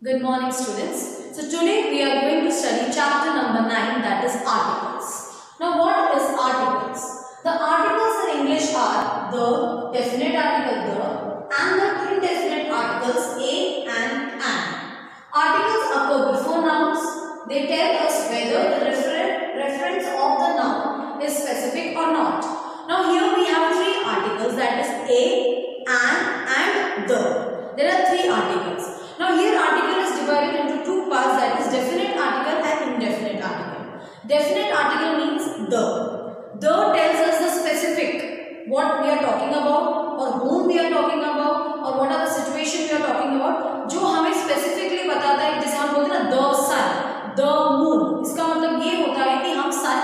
Good morning, students. So today we are going to study chapter number 9, that is articles. Now what is articles? The articles in English are the definite article the and the indefinite articles a and an. Articles occur before nouns. They tell us whether the reference of the noun is specific or not. Now here we have three articles, that is a, an and the. There are three articles. Now here article is divided into two parts, that is definite article and indefinite article. Definite article means the. The tells us the specific, what we are talking about or whom we are talking about or what are the situation we are talking about, जो हमें specifically बताता है. जैसे हम बोलते हैं ना the sun, the moon, इसका मतलब ये होता है कि हम sun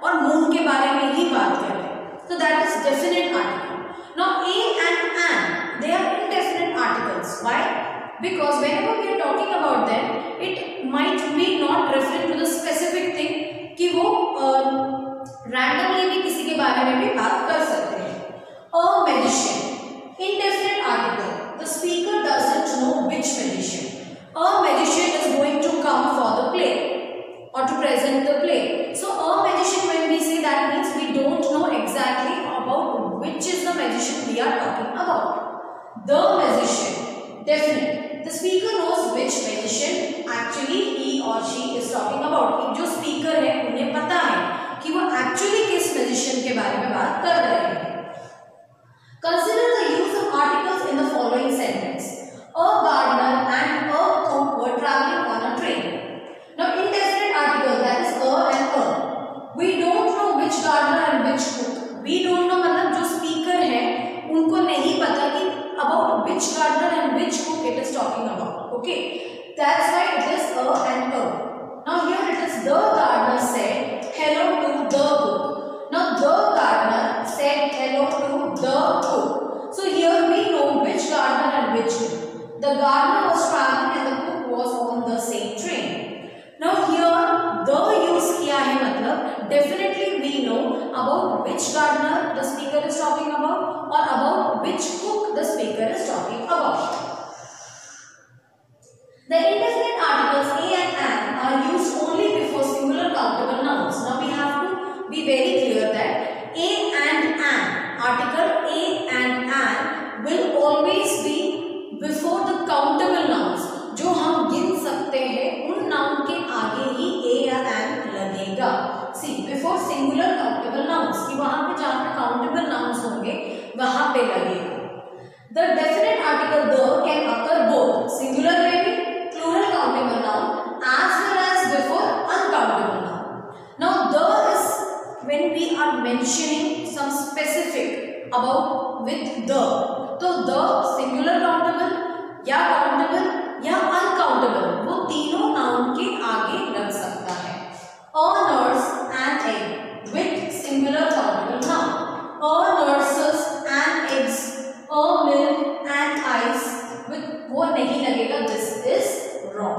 और moon के बारे में ही बात कर रहे हैं. So that is definite article. Now a and an, they are indefinite articles. Why? Because whenever we are talking about them, it might be not referring to the specific thing कि वो randomly भी किसी के बारे में भी बात कर सकते हैं. A magician, indefinite article. The speaker doesn't know which magician. A magician is going to come for the play or to present the play. So a magician, when we say, that means we don't know exactly about which is the magician we are talking about. The magician, definite. The speaker knows which magician actually he or she is talking about. जो speaker है उन्हें पता है कि वो actually किस magician के बारे में बात कर रहे हैं. Consider the use of articles in the following sentence. A gardener and a cook were traveling on a train. Now indefinite article, that is a and a. We don't know which gardener and which cook. We don't know मतलब जो speaker है उनको नहीं पता कि about which gardener and which cook it is talking about. Okay, that's why it is a and a. Now here it is the gardener said hello to the cook. Now the gardener said hello to the cook. So here we know which gardener and which cook. The gardener was traveling and the cook was on the same train. Now here the use किया है मतलब definitely we know about which gardener the speaker is talking about or about which cook the speaker is talking about. The indefinite articles a and an are used only before singular countable nouns. Now we have to be very clear that a and an, article a and an will always be before the countable nouns. जो हम गिन सकते हैं उन noun के आगे ही a या an लगेगा. See, before singular countable nouns, कि वहां पे जहां पे countable nouns होंगे वहां पे लगेगा. The definite article the can occur both singular में भी, plural countable noun, as well as before uncountable noun. Now the is when we are mentioning some specific about with the, तो the singular countable या countable या uncountable वो तीनों noun के आगे लग सकता है. A nurse and egg with singular countable noun. A nurses and eggs. A milk and ice with वो नहीं लगेगा. This is wrong.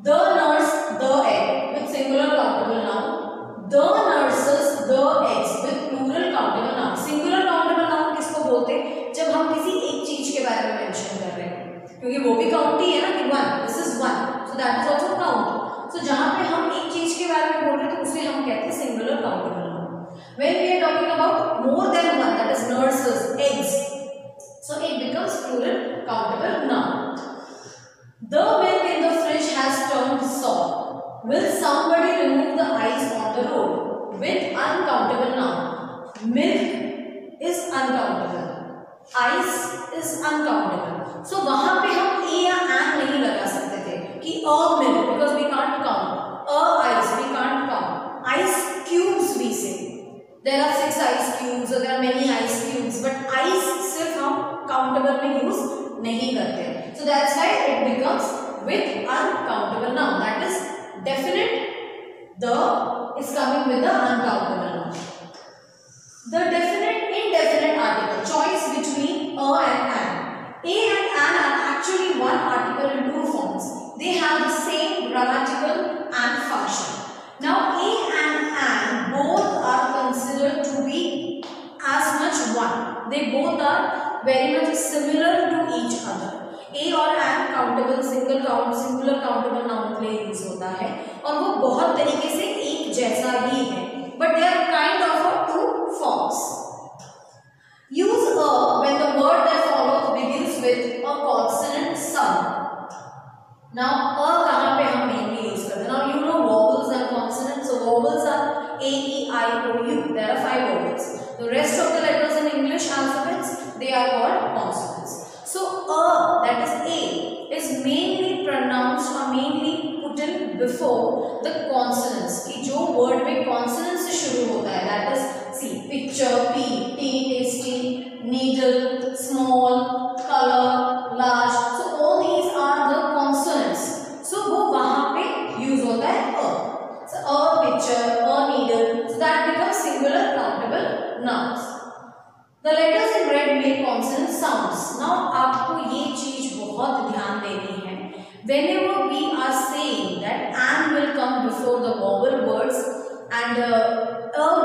The nurse the egg with singular countable noun. The nurses the eggs with plural countable noun. Singular countable noun किसको बोलते हैं? जब हम किसी एक चीज के बारे में मेंशन कर रहे हैं, क्योंकि वो भी काउंट ही है ना कि one, this is one, so that is also count. सो जहां पे हम एक चीज के बारे में बोल रहे हैं तो उसे हम कहते हैं singular countable noun. When we are talking about more than one, that is nurses, eggs, so it becomes plural countable noun. The milk in the fridge has turned sour. Will somebody remove the ice on the road? With uncountable noun. Milk is uncountable. Ice is uncountable. So वहां पे हम a या an नहीं लगा सकते थे कि a milk, because we can't count. A ice we can't count. Ice cubes we say. There are 6 ice cubes or there are many ice cubes, but ice सिर्फ हम countable में use नहीं करते. So that's why it becomes with uncountable noun. That is definite. The is coming with the uncountable noun. The definite indefinite article, choice between a and an. A and an are actually one article in two forms. They have the same grammatical and function. Now a and an both are considered to be as much one. They both are very much similar to each other. A और an countable singular countable noun के लिए use होता है और वो बहुत तरीके से एक जैसा ही है, but they are kind of two forms. Use a when the word that follows begins with a consonant sound. Now a कहां पे हम मेनली यूज करते हैं? Now you know vowels and consonants. So vowels are A, E, I, O, U. There are 5 vowels. The rest of the letters in English alphabets, they are called consonants. So a, that is A, is mainly pronounced or mainly put in before the consonants. कि जो word में consonants से शुरू होता है, that is see picture, P, T, tasty, needle, small, color, large. So all these are the consonants. So वो वहाँ पे use होता है a. So a picture, a needle, so that becomes singular countable nouns. The letters in red make consonant sounds. Now आपको ये चीज बहुत ध्यान देनी है. Whenever we are saying that an will come before the vowel words and a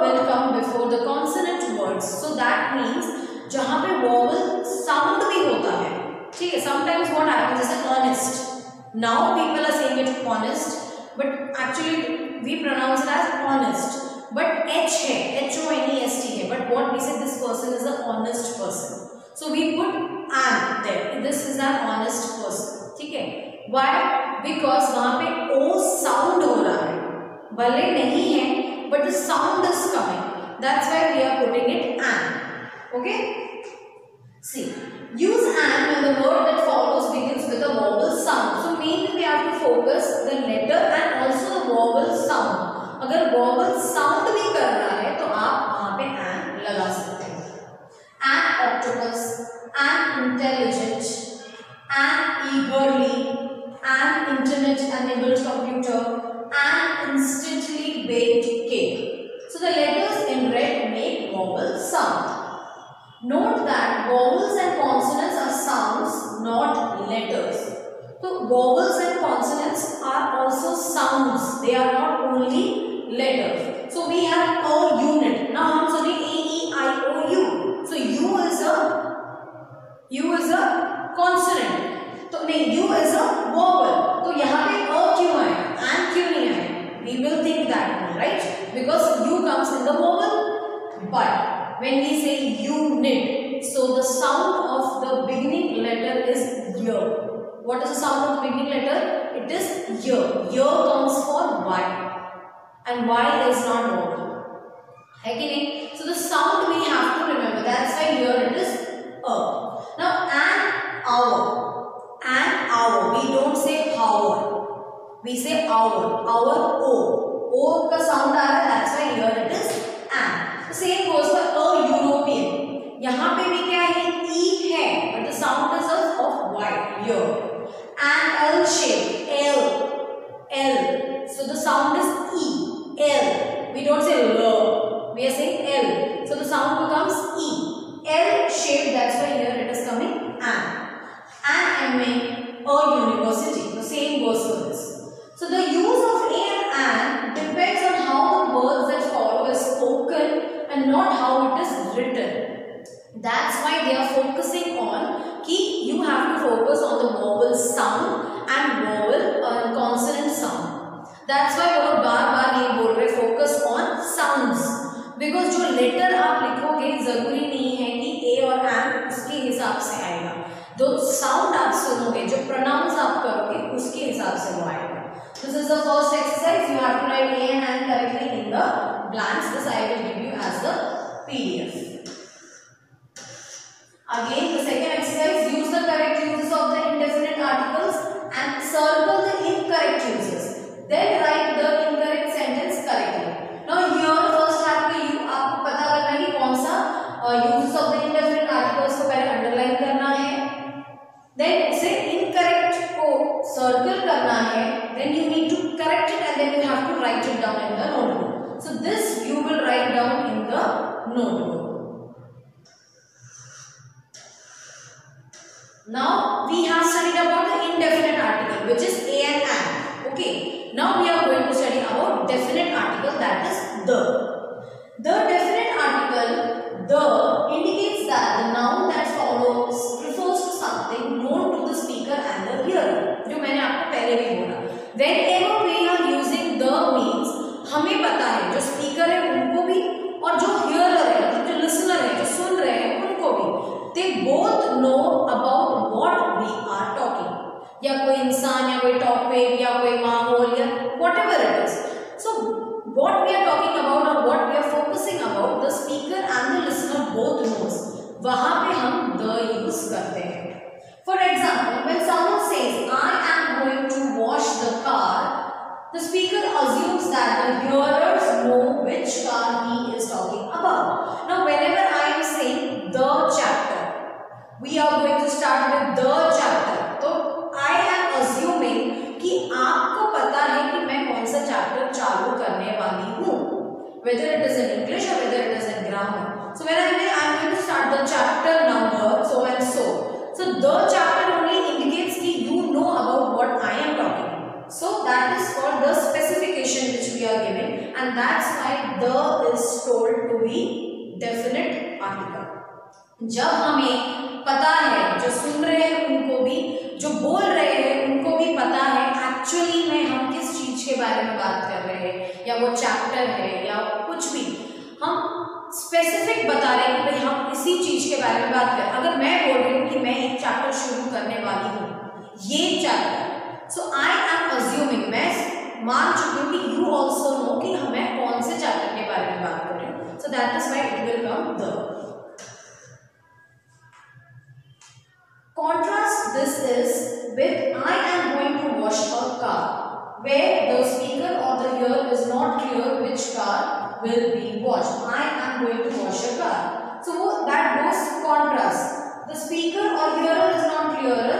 will come before the consonant words, so that means जहाँ पे vowel sound भी होता है, ठीक है. Sometimes what happens is honest. Now people are saying it honest, but actually we pronounce it as honest, but H है, HONEST है, but what we say, this person is an honest person, so we put an there. This is an honest person, ठीक है. Why? Because वहाँ पे O sound हो रहा है, भले नहीं है, but the sound is coming. That's why we are putting it an. Okay. See, use an when the word that follows begins with a vowel sound. So mainly we have to focus the letter and also the vowel sound. अगर vowel sound भी कर रहा है तो आप वहाँ पे an लगा सकते हैं. An octopus, an intelligent, an eagerly, an internet-enabled computer, an instantly baked cake. So the letters in red make vowel sound. Note that vowels and consonants are sounds, not letters. So vowels and consonants are also sounds. They are not only letters. So we have a unit. Now हम study A, E, I, O, U. So U is a consonant. तो नहीं, U is a vowel. तो यहाँ पे a क्यों आया? And क्यों नहीं आया? We will think that one, right? Because U comes in the vowel. But when we say unit, so the sound of the beginning letter is y. What is the sound of the beginning letter? It is y. Y comes for Y, and Y is not vowel. है कि नहीं? So the sound we have to remember. That's why here it is a. Now an hour. We don't say hour. We say hour. Hour O. O का sound आ रहा है. That's why here it is an. Same goes for a European. यहाँ पे भी क्या है? E है, but the sound is of Y here. An L shape, L. So the sound is E, L. We don't say L. We are saying L. So the sound becomes E. L shape. That's why here it is coming an. An MA, a university. The same goes for this. So the use of a and an depends on how the words that follow is spoken and not how it is written. That's why they are focusing on कि you have to focus on the vowel sound and vowel consonant sound. That's why वो लोग बार-बार ये बोल रहे focus on sounds, because जो letter आप लिखोगे जरूरी नहीं है कि a और an उसके हिसाब से आएगा. जो sound आप सुनोगे, जो pronounce आप करोगे, उसके हिसाब से वो आएगा. This is the first exercise. You have to write a and an correctly in the blanks. This I will give you as the PDF. Again, the second exercise, use the correct uses of the indefinite articles and circle the incorrect uses. Then write the incorrect sentence correctly. Now here first have to you आपको पता करना है कि कौन सा uses of the indefinite articles को पहले underline करना है. Then उसे incorrect को circle करना है. Then you need to correct it and then you have to write it down in the notebook. So this you will write down in the notebook. Now we have या कोई इंसान या कोई topic या कोई माहौल या whatever it is. So what we are talking about or what we are focusing about, the speaker and the listener both knows. वहाँ पे हम the use करते हैं. For example, when someone says I am going to wash the car, the speaker assumes that the hearers know which car he is talking about. Now whenever I am saying the chapter, we are going to start with the chapter. तो I am assuming कि आपको पता है कि मैं कौन सा chapter चालू करने वाली हूँ, whether it is in English or whether it is in grammar. So when I am going to start the chapter number so and so. So the chapter only indicates कि you know about what I am talking. So that is called the specification which we are giving, and that's why the is told to be definite article. जब हमें पता है, जो सुन रहे हैं उनको भी, जो बोल रहे हैं उनको भी पता है एक्चुअली में हम किस चीज के बारे में बात कर रहे हैं, या वो चैप्टर है या कुछ भी, हम स्पेसिफिक बता रहे हैं कि भाई हम इसी चीज के बारे में बात करें. अगर मैं बोल रही हूँ कि मैं एक चैप्टर शुरू करने वाली हूँ, ये chapter, so I am assuming, मैं मान चुकी हूँ कि यू ऑल्सो नो कि हमें कौन से चैप्टर के बारे में बात कर रहे हैं. सो that is why it will come the. Contrast this is with I am going to wash a car, where the speaker or the hearer is not clear which car will be washed. I am going to wash a car. So that goes contrast. The speaker or hearer is not clear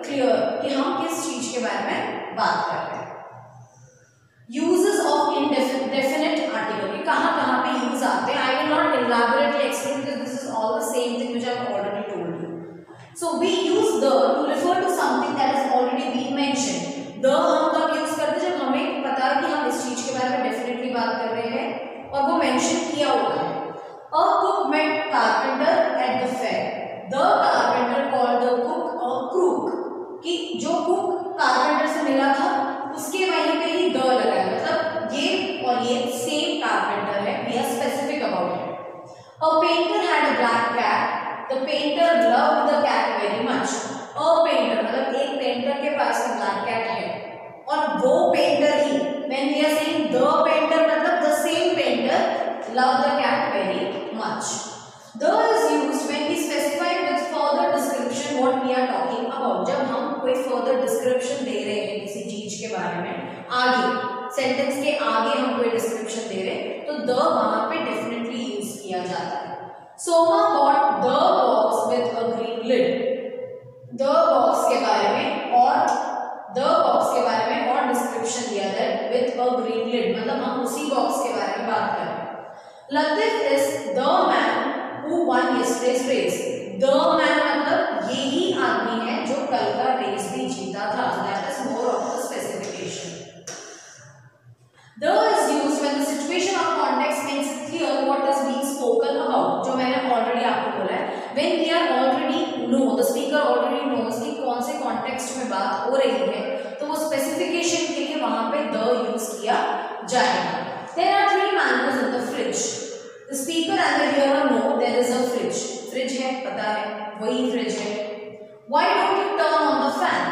कि हम किस चीज के बारे में बात कर रहे हैं. Uses of indefinite article, ये कहाँ पे use आते हैं. I will not elaborately explain because this is all the same thing which I have already told you. So we use the to refer to something that has already been mentioned. The हम तब use करते हैं जब हमें पता है कि हम इस चीज के बारे में डेफिनेटली बात कर रहे हैं और वो मेंशन किया हुआ है. A cook met carpenter at the fair. The carpenter called the cook a crook. कि जो कुक कारपेंटर से मिला था उसके वहीं पे ही द लगा है, मतलब ये और ये सेम कारपेंटर है. We are specific about it. A painter had a black cat. The painter loved the cat very much. A painter मतलब एक पेंटर के पास ब्लैक कैट है और वो painter he, when we are saying the painter मतलब the same painter loved the cat very much. The is used when we specify with further description what we are talking about. जब हम कोई further description दे रहे हैं किसी चीज के बारे में, आगे सेंटेंस के आगे हम कोई description दे रहे हैं तो the वहां पे definitely यूज किया जाता है. Soma bought the box with a green lid. The box के बारे में और the box के बारे में और description दिया है with a green lid, मतलब हम उसी box के बारे में बात कर रहे हैं. Latif is the man who won yesterday's race. The man मतलब यही आदमी है जो कल का रेस भी जीता था. That is more of the specification. The is used when the situation or context makes it clear what is being spoken about. जो मैंने already आपको बोला है, when we are already know, the speaker already knows कि कौन से context में बात हो रही है, तो वो specification के लिए वहाँ पे the use किया जाएगा. There are 3 mangoes in the fridge. The speaker and the hearer know there is a fridge. Fridge है, पता है, वही fridge है. Why don't you turn on the fan?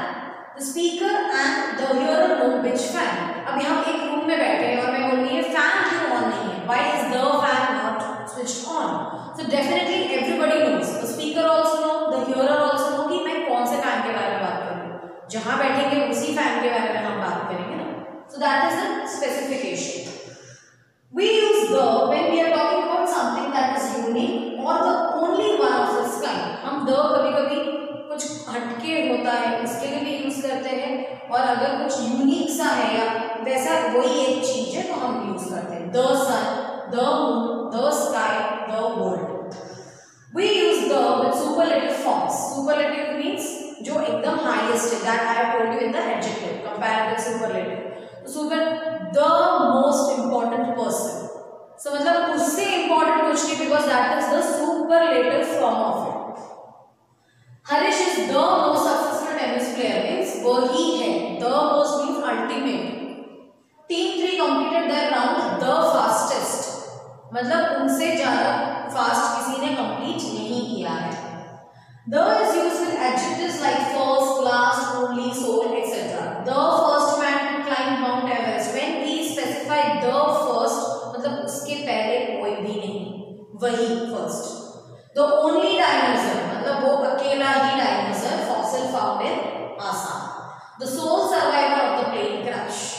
The speaker and the hearer know which fan. अभी हम एक room में बैठे हैं और मैं बोल रही हूँ फैन क्यों ऑन नहीं है? Why is the fan not switched on? So definitely everybody knows. The speaker also know, the hearer also know कि मैं कौन से फैन के बारे में बात कर रही हूँ. जहाँ बैठेंगे उसी फैन के बारे में हम बात करेंगे ना. So that is the specification. We use the when we are talking about something that is unique or the only one of its kind. हम the कभी-कभी कुछ हटके होता है उसके लिए भी यूज करते हैं, और अगर कुछ यूनिक सा है या वैसा वही एक चीज है तो हम यूज करते हैं. The sun, the moon, the sky, the world. We use the with superlative forms. Superlative means जो एकदम highest है, that I have told you in the adjective, comparative superlative. Super the most important person. So मतलब उससे important कुछ नहीं, because that is the superlative form of it. Harish is the most successful tennis player means वो ही है. The most means ultimate. Team 3 completed their round the fastest. मतलब उनसे ज़्यादा fast किसी ने complete नहीं किया है. The is used with adjectives like first, last, only, so वही फर्स्ट। द ओनली डायनासोर मतलब वो अकेला ही dinosaur fossil found in Assam. The sole survivor of the plane crash.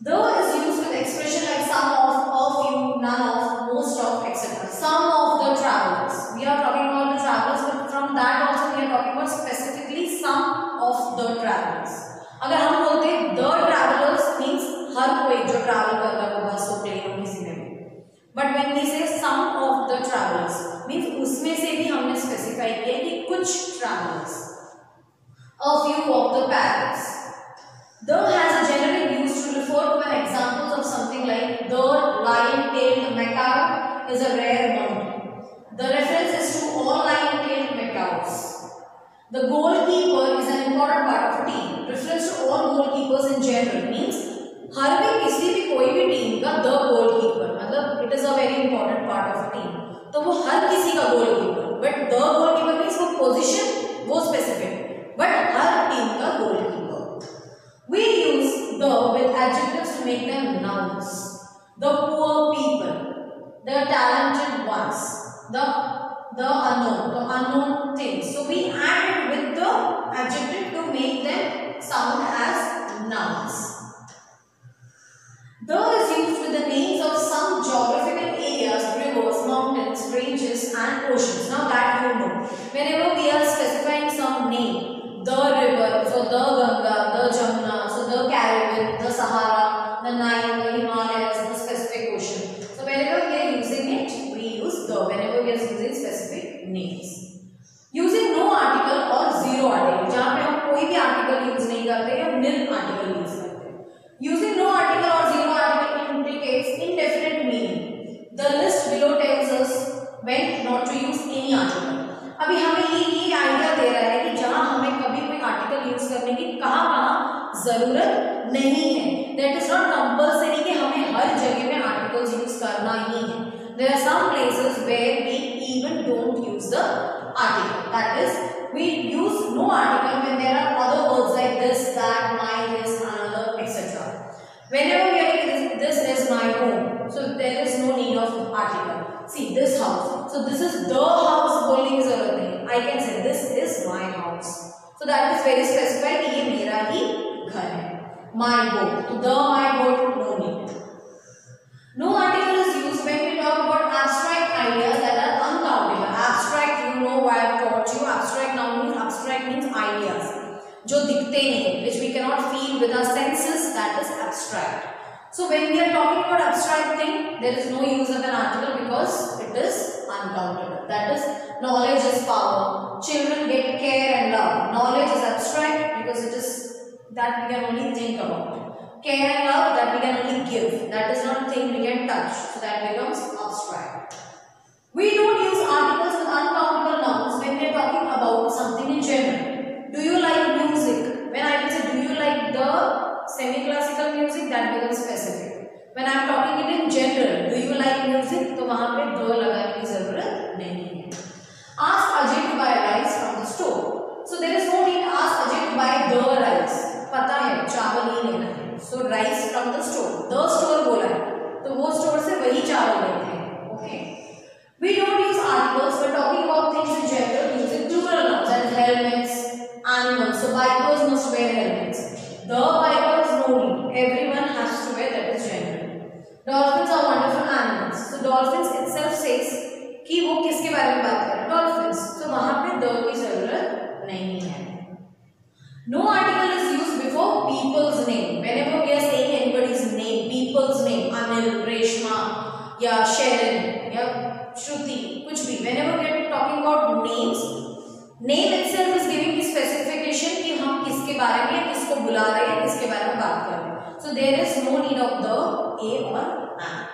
The is used with expression like some of, a few, none of, most of, etc. Some of the travelers. We are talking about the travelers, but from that also we are talking about specifically some of the travelers. अगर हम बोलते the travelers means हर कोई जो travel कर रहा है बस हो प्लेन हो किसी में भी. But when we say some of the travelers means उसमें से भी हमने specify किया कि कुछ travelers. A few of the parrots. The has a generic use to refer to an examples of something like the lion-tailed macaw is a rare mountain. The reference is to all lion-tailed macaws. The goalkeeper is an important part of a team. Reference to all goalkeepers in general means हर भी किसी भी कोई भी team का the goalkeeper मतलब it is a very important part of a team. तो वो हर किसी का goalkeeper. But the goalkeeper means वो position वो specific. But हर टीम का goalkeeper. We use the with adjectives to make them nouns. The poor people, the talented ones, the unknown things. So we add it with the adjective to make them sound as nouns. The is used with the names of some geographical areas, rivers, mountains, ranges and oceans. Now that you know. Whenever we are specifying some name, the river, so the Ganga, the Jamuna, so the Caribbean, the Sahara, the Nile, the Himalayas, the specific ocean. So whenever we are using it, we use the whenever we are using specific names. Using no article or zero article, जहाँ पे हम कोई भी article use नहीं करते या nil article use करते हैं. Using no article or zero article indicates indefinite meaning. The list below tells us when not to use any article. अभी हमें ये आइडिया दे रहा है कि जहां हमें कभी कोई आर्टिकल यूज करने की कहां जरूरत नहीं है. दैट इज नॉट कंपल्सरी कि हमें हर जगह में आर्टिकल्स यूज करना ही है. There are some places where we even don't use the article. That is we use no article when there are other words like this, that, my, his, another, etcetera. Whenever we are like this is my home, so there is no need of article. See this house, so this is the house बोलने की जरूरत नहीं. I can say this is my house, so that is very specified कि ये मेरा ही घर है. My boat, तो the my boat no need. No article is used when we talk about abstract ideas that are uncountable. Abstract, you know why I taught you. Abstract noun means abstract means ideas जो दिखते नहीं, which we cannot feel with our senses, that is abstract. So when we are talking about abstract thing, there is no use of an article because it is uncountable. That is, knowledge is power. Children get care and love. Knowledge is abstract because it is that we can only think about. Care and love that we can only give. That is not a thing we can touch. So that becomes abstract. We don't use articles with uncountable nouns when we are talking about something in general. Do you like music? When I will say do you like the semi-classical music, that becomes specific. When I am talking it in general, do you like music? तो वहाँ पे the लगाने की जरूरत नहीं है. Ask Ajay to buy rice from the store. So there is no need ask Ajay to buy the rice. पता है चावल ही लेना है. So rice from the store. The store बोला है तो वो store से वही चावल लेते हैं. Okay. We don't use articles when talking about things in general using plural nouns and helmets. Animals, so bikers must wear helmets. The bikers no need. Everyone has to wear, that is general. Dolphins are wonderful animals. So dolphins itself says कि वो किसके बारे में बात कर रहे हैं? Dolphins. So वहाँ पे the की जरूरत नहीं है. No article is used before people's name. Whenever we are saying anybody's name, people's name, Anil, Reshma, या Sharon, या Shruti, कुछ भी. Whenever we are talking about names. Name itself is giving the specification कि हम किसके बारे में या किसको बुला रहे हैं, किसके बारे में बात कर रहे हैं. So there is no need of the a or an.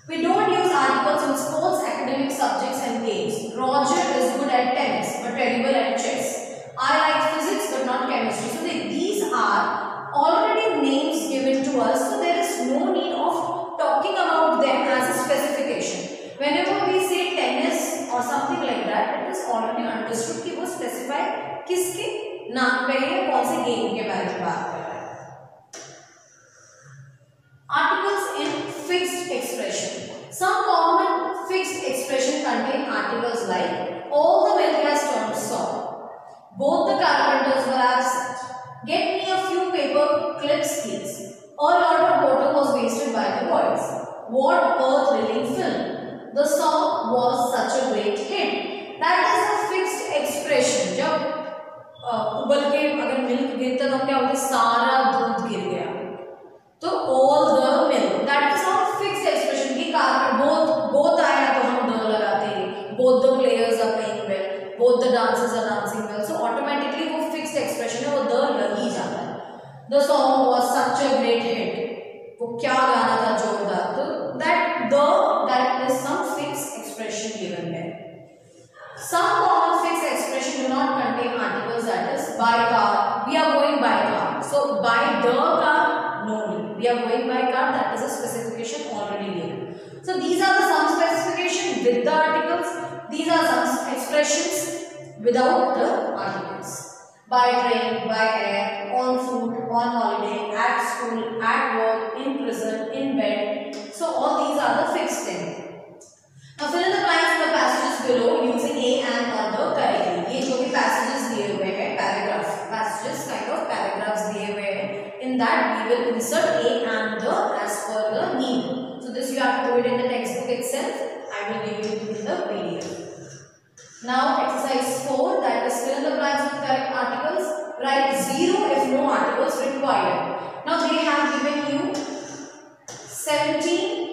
We don't use articles in sports, academic subjects and games. Roger is good at tennis but terrible at chess. I like physics but not chemistry. So these are already names given to us. So there is no need of talking about them as a specification. Whenever we say tennis or something like that, it is already understood कि वो specify किसके नाम पे है, कौन से game के बारे में बात कर रहा है. Articles in fixed expression. Some common skills. A lot of water was wasted by the boys. What a thrilling film. The song was such a great hit. That is a fixed expression. जब उबल के अगर milk गिरता तो क्या होता है, सारा दूध गिर गया, तो all the milk. That is how fixed expression की कार में both आया तो हम the लगाते हैं. Both the players are playing well. Both the dancers are dancing well. So automatically वो fixed expression है, वो the लग ही जाता है. The song was such a great hit. वो क्या गाना था जोरदार. तो that is some fixed expression given there. Some common fixed expression do not contain articles, that is by car. We are going by car. So by the car, no need. We are going by car. That is a specification already given. So these are the some specification with the articles. These are some expressions without the articles. By train, by air, on foot, on holiday, at school, at work, in prison, in bed. So all these are the fixed things. Now fill in the blanks in the passages below using a and or the correctly. ये जो भी passages दिए हुए हैं, passages kind of paragraphs दिए हुए हैं. In that we will insert a and the as per the need. So this you have to do it in the textbook itself. I will give you in the PDF. Now exercise 4, that is fill in the blanks with correct articles. Write 0 if no articles required. Now they have given you 17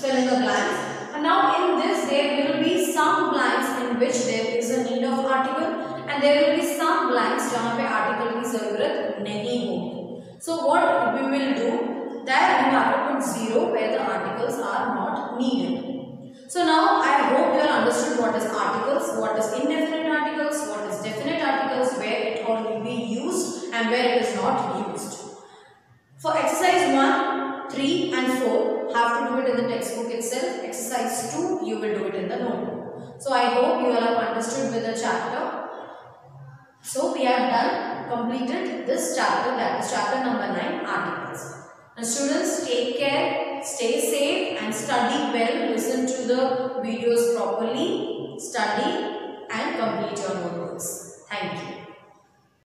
fill in the blanks, and now in this there will be some blanks in which there is a need of article, and there will be some blanks जहाँ पे article की ज़रूरत नहीं होगी. So what we will do, that you have to put 0 where the articles are not needed. So now I hope you have understood what is articles, what is indefinite articles, what is definite articles, where it will be used and where it is not used. For exercise 1, 3 and 4 have to do it in the textbook itself. Exercise 2 you will do it in the notebook. So I hope you all have understood with the chapter. So we have completed this chapter, that is chapter number 9, articles. Now students, take care, stay safe and study well. Listen to the videos properly, study and complete your notebooks. Thank you.